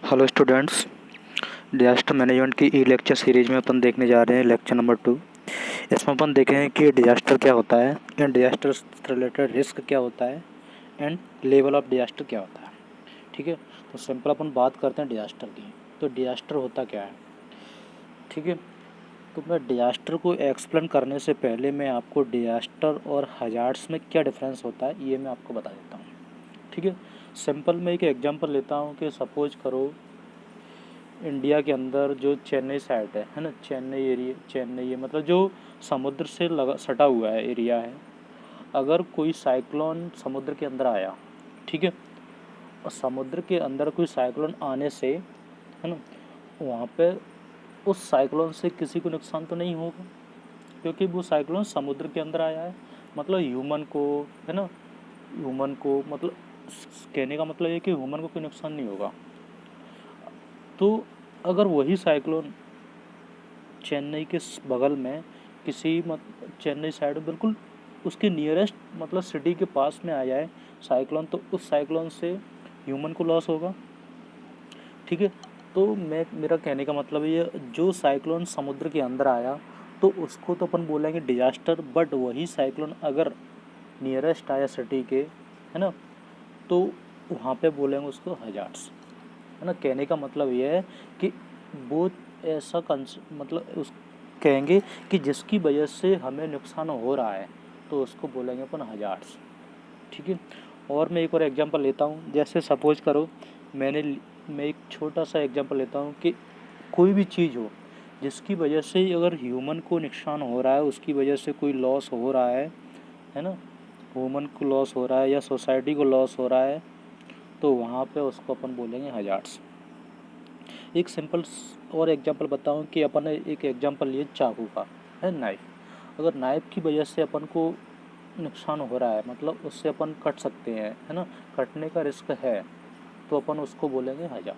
Hello students, disaster management की ई lecture series में अपन देखने जा रहे हैं लेक्चर नंबर 2। इसमें अपन देखेंगे कि डिजास्टर क्या होता है एंड डिजास्टर से रिलेटेड रिस्क क्या होता है एंड लेवल ऑफ डिजास्टर क्या होता है। ठीक है, तो सिंपल अपन बात करते हैं डिजास्टर की। तो डिजास्टर होता क्या है, ठीक है। तो मैं डिजास्टर को एक्सप्लेन करने से पहले मैं आपको डिजास्टर और हजार्ड्स में क्या डिफरेंस होता है ये मैं आपको बता देता हूँ। ठीक है, सिंपल मैं एक एग्जांपल लेता हूँ कि सपोज करो इंडिया के अंदर जो चेन्नई साइड है ना, चेन्नई है मतलब जो समुद्र से लगा सटा हुआ है एरिया है। अगर कोई साइक्लोन समुद्र के अंदर आया, ठीक है, और समुद्र के अंदर कोई साइक्लोन आने से, है ना, वहाँ पे उस साइक्लोन से किसी को नुकसान तो नहीं होगा क्योंकि वो साइक्लोन समुद्र के अंदर आया है। मतलब ह्यूमन को, है ना, ह्यूमन को मतलब कहने का मतलब ये कि ह्यूमन को कोई नुकसान नहीं होगा। तो अगर वही साइक्लोन चेन्नई के बगल में किसी चेन्नई साइड बिल्कुल उसके नियरेस्ट मतलब सिटी के पास में आ जाए साइक्लोन, तो उस साइक्लोन से ह्यूमन को लॉस होगा। ठीक है, तो मेरा कहने का मतलब ये जो साइक्लोन समुद्र के अंदर आया तो उसको तो अपन बोलेंगे डिजास्टर, बट वही साइक्लोन अगर नियरेस्ट आया सिटी के, है ना, तो वहाँ पे बोलेंगे उसको हजार्ड्स, है ना। कहने का मतलब ये है कि वो ऐसा मतलब उस कहेंगे कि जिसकी वजह से हमें नुकसान हो रहा है तो उसको बोलेंगे अपन हजार्ड्स। ठीक है, और मैं एक और एग्जांपल लेता हूँ। जैसे सपोज करो मैं एक छोटा सा एग्जांपल लेता हूँ कि कोई भी चीज़ हो जिसकी वजह से अगर ह्यूमन को नुकसान हो रहा है, उसकी वजह से कोई लॉस हो रहा है ना, ह्यूमन को लॉस हो रहा है या सोसाइटी को लॉस हो रहा है, तो वहाँ पे उसको अपन बोलेंगे हजार्ड्स। एक सिंपल और एग्जांपल बताऊं कि अपन ने एक एग्जांपल लिए चाकू का, है नाइफ। अगर नाइफ की वजह से अपन को नुकसान हो रहा है मतलब उससे अपन कट सकते हैं, है ना, कटने का रिस्क है, तो अपन उसको बोलेंगे हजार,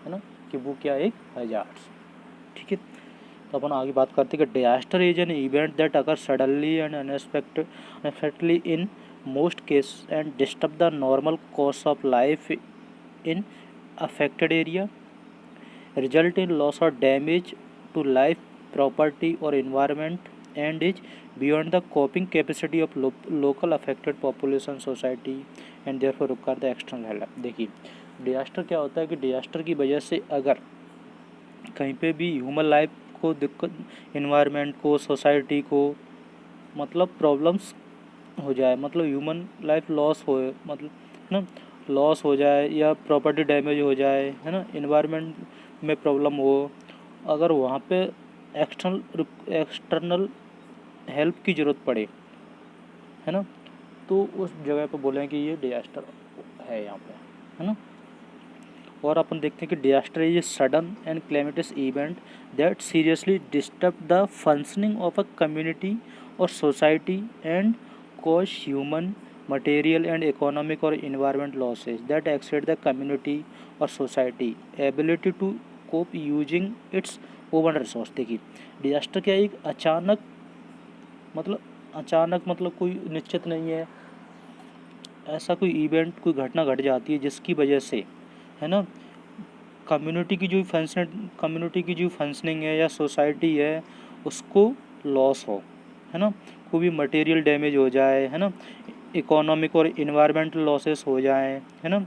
है ना, कि वो क्या एक हजार। ठीक है, तो अपन आगे बात करते हैं कि disaster is an event that occur suddenly and unexpectedly in most case and disturb the normal course of life in affected area, result in loss or damage to life, property or environment, and is beyond the coping capacity of local affected population society and therefore require the external help। देखिए disaster क्या होता है कि disaster की वजह से अगर कहीं पे भी ह्यूमन लाइफ को दिक्कत, इन्वायरमेंट को, सोसाइटी को मतलब प्रॉब्लम्स हो जाए, मतलब ह्यूमन लाइफ लॉस हो, मतलब है ना, लॉस हो जाए या प्रॉपर्टी डैमेज हो जाए, है ना, इन्वायरमेंट में प्रॉब्लम हो, अगर वहाँ पे एक्सटर्नल हेल्प की ज़रूरत पड़े, है ना, तो उस जगह पे बोलें कि ये डिजास्टर है यहाँ पे, है ना। और अपन देखते हैं कि disaster is a sudden and calamitous event that seriously disturb the functioning of a community और society and cause human material and economic or environment losses that exceed the community or society ability to cope using its own resource। देखिए disaster क्या है, एक अचानक मतलब कोई निश्चित नहीं है, ऐसा कोई इवेंट कोई घटना घट जाती है जिसकी वजह से, है ना, कम्युनिटी की जो फंक्शनिंग है या सोसाइटी है उसको लॉस हो, है ना, कोई भी मटेरियल डैमेज हो जाए, है ना, इकोनॉमिक और इन्वायरमेंटल लॉसेस हो जाए, है ना,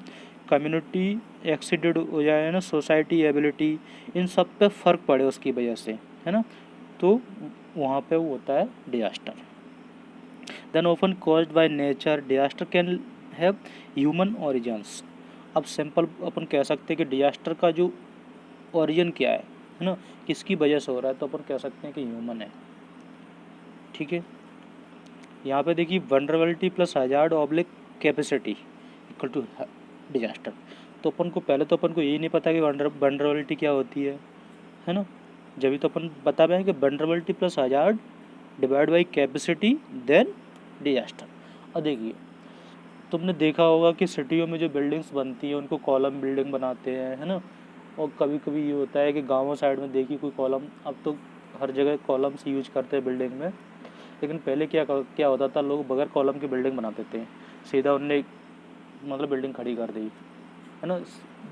कम्युनिटी एक्सीडेड हो जाए, है ना, सोसाइटी एबिलिटी, इन सब पे फ़र्क पड़े उसकी वजह से, है ना, तो वहाँ पे वो होता है disaster. Then often caused by nature, disaster can have human origins. अब सिंपल अपन कह सकते हैं कि डिजास्टर का जो ओरिजिन क्या है ना, किसकी वजह से हो रहा है, तो अपन कह सकते हैं कि ह्यूमन है। ठीक है, यहाँ पे देखिए vulnerability plus hazard oblique capacity equal to disaster. तो अपन को यही नहीं पता कि वनरेबिलिटी क्या होती है ना, जब तो अपन बता पाए कि vulnerability plus hazard divide by capacity then disaster. और देखिए तुमने देखा होगा कि सिटियों में जो बिल्डिंग्स बनती हैं उनको कॉलम बिल्डिंग बनाते हैं, है ना, और कभी कभी ये होता है कि गाँवों साइड में देखिए कोई कॉलम, अब तो हर जगह कॉलम्स यूज करते हैं बिल्डिंग में, लेकिन पहले क्या होता था, लोग बगैर कॉलम की बिल्डिंग बनाते थे, सीधा उनने मतलब बिल्डिंग खड़ी कर दी, है ना,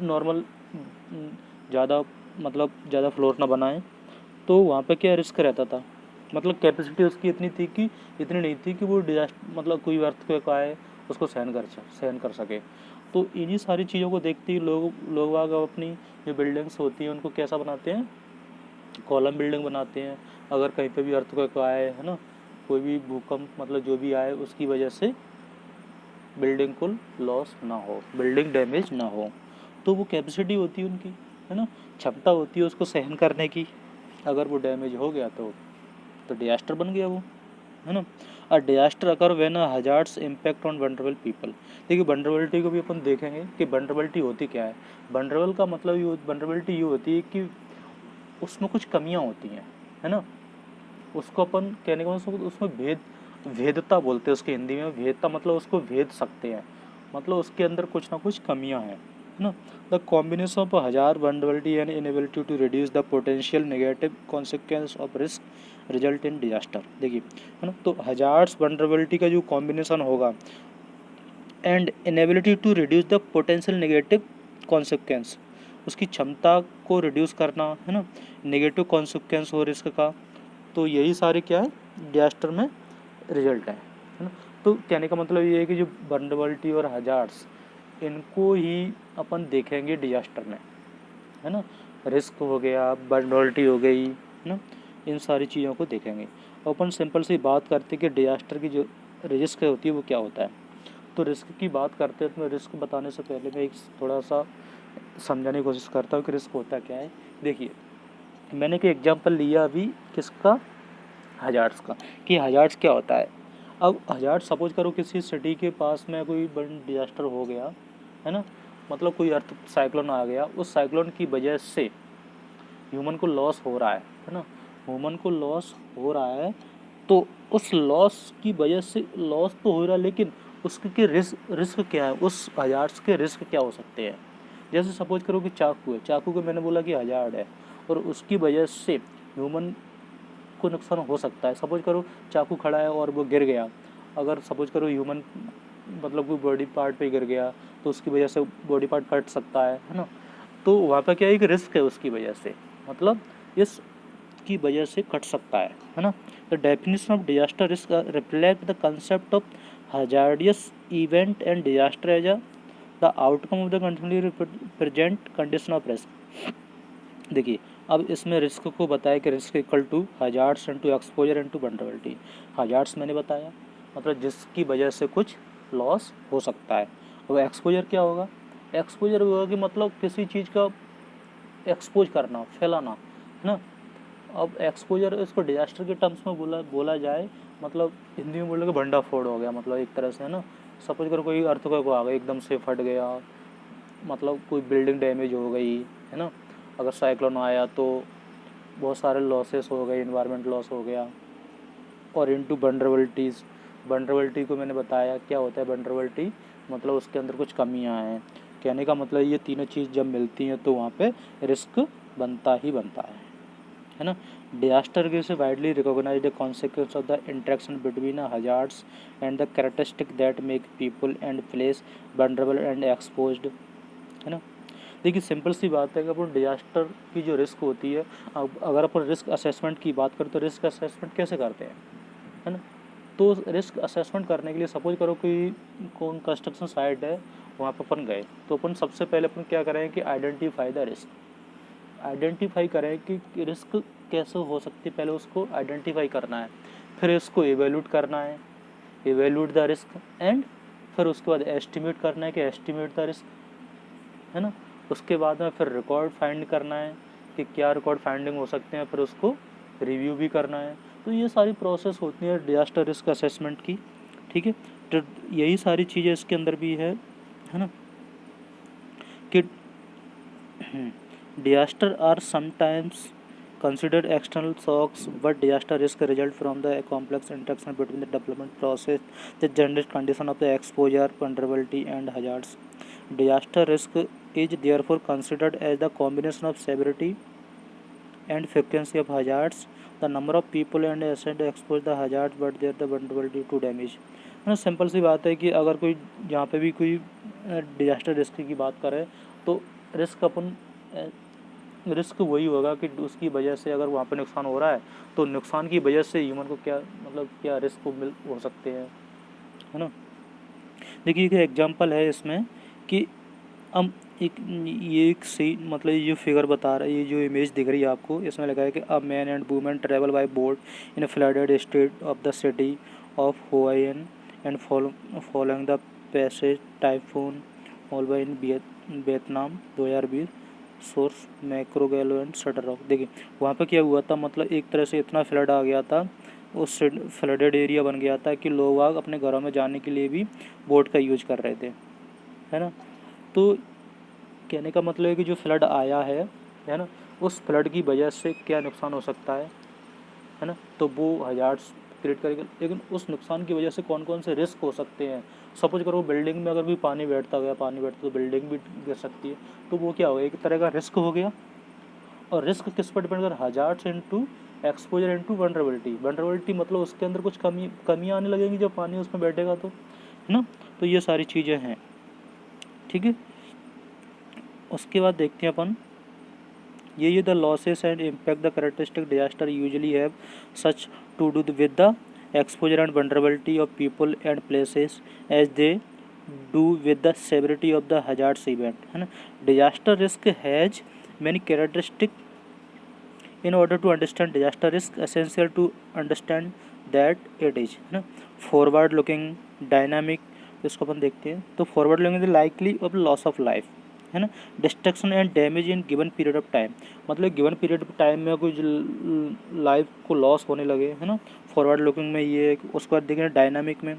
नॉर्मल ज़्यादा मतलब ज़्यादा फ्लोर ना बनाएं, तो वहाँ पे क्या रिस्क रहता था, मतलब कैपेसिटी उसकी इतनी नहीं थी कि वो डिजास्टर मतलब कोई अर्थक्वेक आए उसको सहन कर सके। तो इन्हीं सारी चीज़ों को देखते ही लोग बाग अपनी जो बिल्डिंग्स होती हैं उनको कैसा बनाते हैं, कॉलम बिल्डिंग बनाते हैं। अगर कहीं पे भी अर्थक्वेक आए, है ना, कोई भी भूकंप मतलब जो भी आए, उसकी वजह से बिल्डिंग को लॉस ना हो, बिल्डिंग डैमेज ना हो। तो वो कैपेसिटी होती है उनकी, है ना, क्षमता होती है उसको सहन करने की। अगर वो डैमेज हो गया तो डिजास्टर बन गया वो, है ना। A disaster occur when a hazards impact on vulnerable people. देखिए वनरेबिलिटी को भी अपन देखेंगे कि वनरेबिलिटी होती क्या है। वनरेबल का मतलब वनरेबिलिटी ये होती है कि उसमें कुछ कमियां होती हैं, है ना। उसको अपन कहने का मतलब उसमें भेदता बोलते हैं, उसके हिंदी में भेदता मतलब उसको भेद सकते हैं, मतलब उसके अंदर कुछ ना कुछ कमियां हैं, है ना। The combination of hazard vulnerability and inability to reduce the potential negative consequence of risk result in disaster. देखिए, है ना, तो हजार्स वनरेबिलिटी का जो कॉम्बिनेशन होगा and inability to reduce the potential negative consequence, उसकी क्षमता को रिड्यूस करना, है ना, नेगेटिव कॉन्सिक्वेंस हो रिस्क का, तो यही सारे क्या है डिजास्टर में रिजल्ट है ना। तो कहने का मतलब ये है कि जो वल्नरेबिलिटी और हजार्ड्स, इनको ही अपन देखेंगे डिजास्टर में, है ना। रिस्क हो गया, वल्नरेबिलिटी हो गई, है ना, इन सारी चीज़ों को देखेंगे। और अपन सिंपल सी बात करते कि डिजास्टर की जो रिस्क होती है वो क्या होता है। तो रिस्क की बात करते हैं तो मैं रिस्क बताने से पहले मैं एक थोड़ा सा समझाने की कोशिश करता हूँ कि रिस्क होता क्या है। देखिए, मैंने एक एग्जांपल लिया अभी किसका, हजार्ड्स का, कि हजार्ड्स क्या होता है। अब हजार्ड सपोज करो किसी सिटी के पास में कोई बड़ा डिजास्टर हो गया, है ना, मतलब कोई अर्थ साइक्लोन आ गया, उस साइक्लोन की वजह से ह्यूमन को लॉस हो रहा है ना, ह्यूमन को लॉस हो रहा है। तो उस लॉस की वजह से लॉस तो हो रहा है, लेकिन उसके रिस्क क्या है, उस हजार्ड्स के रिस्क क्या हो सकते हैं। जैसे सपोज करो कि चाकू है, चाकू को मैंने बोला कि हजार्ड है और उसकी वजह से ह्यूमन को नुकसान हो सकता है। सपोज करो चाकू खड़ा है और वो गिर गया, अगर सपोज करो ह्यूमन मतलब कोई बॉडी पार्ट पे गिर गया तो उसकी वजह से बॉडी पार्ट कट सकता है ना। तो वहाँ पर क्या एक रिस्क है उसकी वजह से, मतलब इस की वजह से कट सकता है ना। The definition of disaster risk reflect the concept of hazardous event and disaster as the outcome of the continuously present condition of risk. देखिए, अब इसमें रिस्क को बताया कि risk equal to hazards into exposure into vulnerability. Hazards मैंने बताया मतलब जिसकी वजह से कुछ लॉस हो सकता है। और एक्सपोजर क्या होगा, एक्सपोजर होगा कि मतलब किसी चीज़ का एक्सपोज करना, फैलाना, है ना। अब एक्सपोजर इसको डिजास्टर के टर्म्स में बोला जाए, मतलब हिंदी में बोले कि भंडाफोड़ हो गया, मतलब एक तरह से, है ना। सपोज करो कोई अर्थक्वेक आ गया, एकदम से फट गया, मतलब कोई बिल्डिंग डैमेज हो गई, है ना। अगर साइक्लोन आया तो बहुत सारे लॉसेस हो गए, इन्वायरमेंट लॉस हो गया। और इनटू वल्नरेबिलिटीज़, वल्नरेबिलिटी को मैंने बताया क्या होता है वल्नरेबिलिटी, मतलब उसके अंदर कुछ कमियां हैं। कहने का मतलब ये तीनों चीज़ जब मिलती हैं तो वहाँ पे रिस्क बनता ही बनता है ना। Disaster is widely recognized consequence of the interaction between hazards and the characteristic that make people and place vulnerable and exposed, है ना। देखिए, सिंपल सी बात है कि अपन डिजास्टर की जो रिस्क होती है, अब अगर अपन रिस्क असेसमेंट की बात करें तो रिस्क असेसमेंट कैसे करते हैं, है ना। तो रिस्क असेसमेंट करने के लिए सपोज करो कि कौन कंस्ट्रक्शन साइट है, वहाँ पर अपन गए, तो अपन सबसे पहले अपन क्या करें कि आइडेंटिफाई द रिस्क, आइडेंटिफाई करें कि रिस्क कैसे हो सकती है, पहले उसको आइडेंटिफाई करना है, फिर इसको एवेल्यूट करना है, एवेल्यूट द रिस्क एंड फिर उसके बाद एस्टिमेट करना है कि एस्टिमेट द रिस्क, है ना। उसके बाद में फिर रिकॉर्ड फाइंड करना है कि क्या रिकॉर्ड फाइंडिंग हो सकते हैं, फिर उसको रिव्यू भी करना है। तो ये सारी प्रोसेस होती है डिजास्टर रिस्क असेसमेंट की, ठीक है। तो यही सारी चीज़ें इसके अंदर भी है ना, कि disaster are sometimes considered external shocks, but disaster risk result from the complex interaction between the development process, the general condition of the exposure, vulnerability, and hazards. Disaster risk is therefore considered as the combination of severity and frequency of hazards, the number of people and assets exposed the hazards, but their the vulnerability to damage. ना simple सी बात है कि अगर कोई यहाँ पे भी कोई डिजास्टर रिस्क की बात करें तो रिस्क वही होगा कि उसकी वजह से अगर वहाँ पे नुकसान हो रहा है तो नुकसान की वजह से ह्यूमन को क्या रिस्क हो सकते हैं, है ना। देखिए एक एग्जांपल है इसमें कि हम ये एक सही ये जो फिगर बता रहा है, ये जो इमेज दिख रही है आपको, इसमें लिखा है कि a man and women travel by boat in flooded state of the city of Huaian and following the passage typhoon Molave in Vietnam 2020 source मैक्रो गैलो एंड शटर रॉक। देखिए वहाँ पे क्या हुआ था, एक तरह से इतना फ्लड आ गया था, उस फ्लडेड एरिया बन गया था कि लोग आग अपने घरों में जाने के लिए भी बोट का यूज कर रहे थे, है ना। तो कहने का मतलब है कि जो फ्लड आया है ना, उस फ्लड की वजह से क्या नुकसान हो सकता है ना, तो वो हजार्ड्स क्रिएट करेगा। लेकिन उस नुकसान की वजह से कौन कौन से रिस्क हो सकते हैं, सपोज करो बिल्डिंग में अगर भी पानी बैठता तो बिल्डिंग भी गिर सकती है, तो वो क्या होगा, एक तरह का रिस्क हो गया। और रिस्क किस पर डिपेंड कर, hazards into exposure into vulnerability मतलब उसके अंदर कुछ कमियाँ आने लगेंगी जब पानी उसमें बैठेगा तो, है ना। तो ये सारी चीज़ें हैं, ठीक है। उसके बाद देखते हैं अपन ये the losses and impact the characteristic disaster usually have such to do with the exposure and vulnerability of people and places as they do with the severity of the hazards event, है ना। Disaster risk has many characteristic in order to understand disaster risk essential to understand that it is, है ना। Forward looking dynamic, इसको अपन देखते हैं। तो forward looking likely of loss of life, है ना। Destruction and damage in given period of time, given period of time में कुछ लाइफ को लॉस होने लगे, है ना। फॉरवर्ड लुकिंग में ये, उसके बाद देखें डायनामिक में,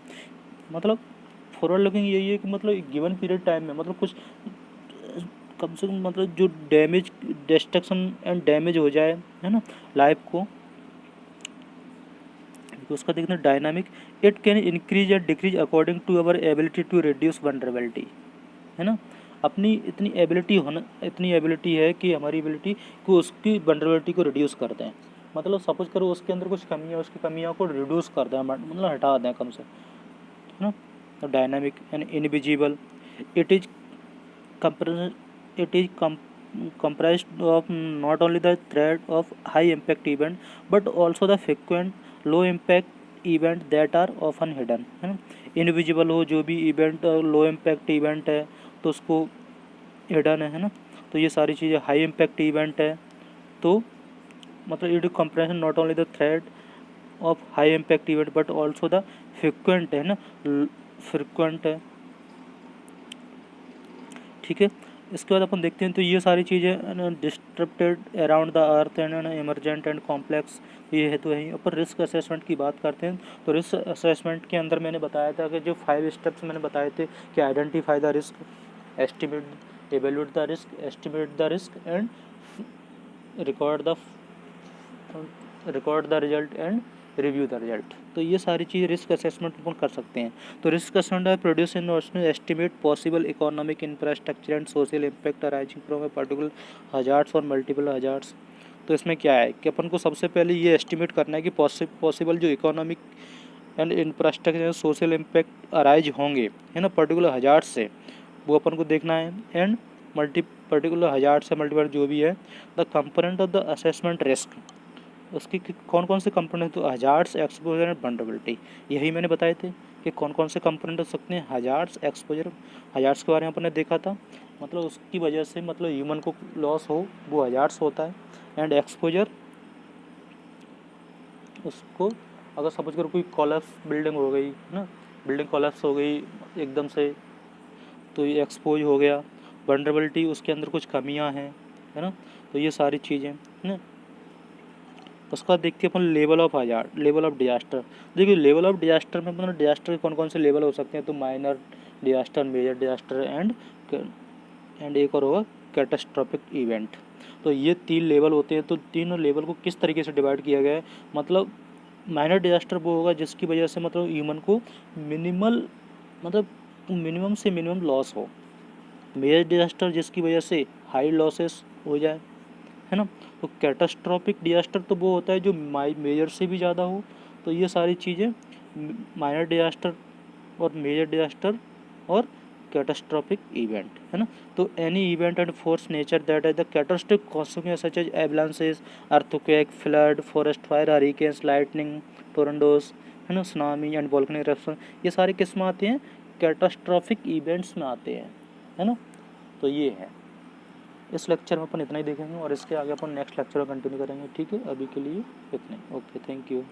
फॉरवर्ड लुकिंग यही है कि गिवन पीरियड टाइम में कुछ कम से कम जो डैमेज डिस्ट्रक्शन एंड डैमेज हो जाए, है ना, लाइफ को। उसका देखना डायनामिक, इट कैन इंक्रीज या decrease according to our ability to reduce vulnerability, है ना। इतनी एबिलिटी है कि हमारी एबिलिटी को उसकी वनरेबिलिटी को रिड्यूस कर दें, सपोज करो उसके अंदर कुछ कमी है, उसकी कमियों को रिड्यूस कर दें, हटा दें कम से, है ना। तो dynamic and invisible, it is comprised of not only the threat of high impact event but also the frequent low impact event that are often hidden, है ना। इनविजिबल हो जो भी इवेंट लो इम्पैक्ट इवेंट है तो उसको hidden है ना। तो ये सारी चीज़ें हाई इम्पैक्ट इवेंट है तो it compression not only the threat of high impact event but also the frequent, है ना, फ्रिक्वेंट है, ठीक है। इसके बाद अपन देखते हैं तो ये सारी चीज़ें disrupted around the earth and emergent and complex, ये है तो यही। अपन रिस्क असेसमेंट की बात करते हैं तो रिस्क असेसमेंट के अंदर मैंने बताया था कि जो 5 स्टेप्स मैंने बताए थे कि identify the risk, estimate evaluate the risk, estimate the risk and record the result and review the result. तो ये सारी चीज़ रिस्क असेसमेंट अपन कर सकते हैं। तो रिस्क असेसमेंट है produce in estimate possible economic infrastructure and social impact arising from a particular hazards और multiple hazards. तो इसमें क्या है कि अपन को सबसे पहले ये एस्टिमेट करना है कि पॉसिबल जो economic and infrastructure social impact arise होंगे, है ना, पर्टिकुलर हजार्ड से, वो अपन को देखना है। एंड पर्टिकुलर हजार्ड से मल्टीपल जो भी है the component of the assessment risk, उसकी कौन कौन से कंपोनेंट, तो हजार्ड्स एक्सपोजर एंड वनरेबिलिटी, यही मैंने बताए थे कि कौन कौन से कंपोनेंट हो सकते हैं। हजार्ड्स एक्सपोजर, हजार्ड्स के बारे में अपन ने देखा था, उसकी वजह से ह्यूमन को लॉस हो वो हजार्ड्स होता है। एंड एक्सपोजर, उसको अगर सपोज करो कोई कोलैप्स बिल्डिंग हो गई ना, बिल्डिंग कोलैप्स हो गई एकदम से तो ये एक्सपोज हो गया। वनरेबिलिटी, उसके अंदर कुछ कमियां हैं, है ना। तो ये सारी चीज़ें, है ना। उसके बाद देखते हैं अपन level of hazard, level of disaster. देखिए लेवल ऑफ डिजास्टर में डिजास्टर के कौन कौन से लेवल हो सकते हैं, तो minor disaster, major disaster and एक और होगा कैटास्ट्रॉफिक इवेंट। तो ये 3 लेवल होते हैं। तो तीनों लेवल को किस तरीके से डिवाइड किया गया है, माइनर डिजास्टर वो होगा जिसकी वजह से ह्यूमन को मिनिमम से मिनिमम लॉस हो। मेजर डिजास्टर जिसकी वजह से हाई लॉसेस हो जाए, है ना। तो कैटास्ट्रॉफिक डिजास्टर तो वो होता है जो मेजर से भी ज़्यादा हो। तो ये सारी चीज़ें माइनर डिजास्टर और मेजर डिजास्टर और कैटास्ट्रॉफिक इवेंट, है ना। तो any event and force nature that is the catastrophic consequence such as avalanches, earthquake, flood, forest fire, hurricanes, lightning, tornadoes, है ना, सुनामी एंड वोल्केनिक इरप्शन, ये सारे किस में आते हैं, कैटास्ट्रॉफिक इवेंट्स में आते हैं, है ना। तो ये है, इस लेक्चर में अपन इतना ही देखेंगे और इसके आगे अपन नेक्स्ट लेक्चर में कंटिन्यू करेंगे, ठीक है। अभी के लिए इतना ही, ओके, थैंक यू।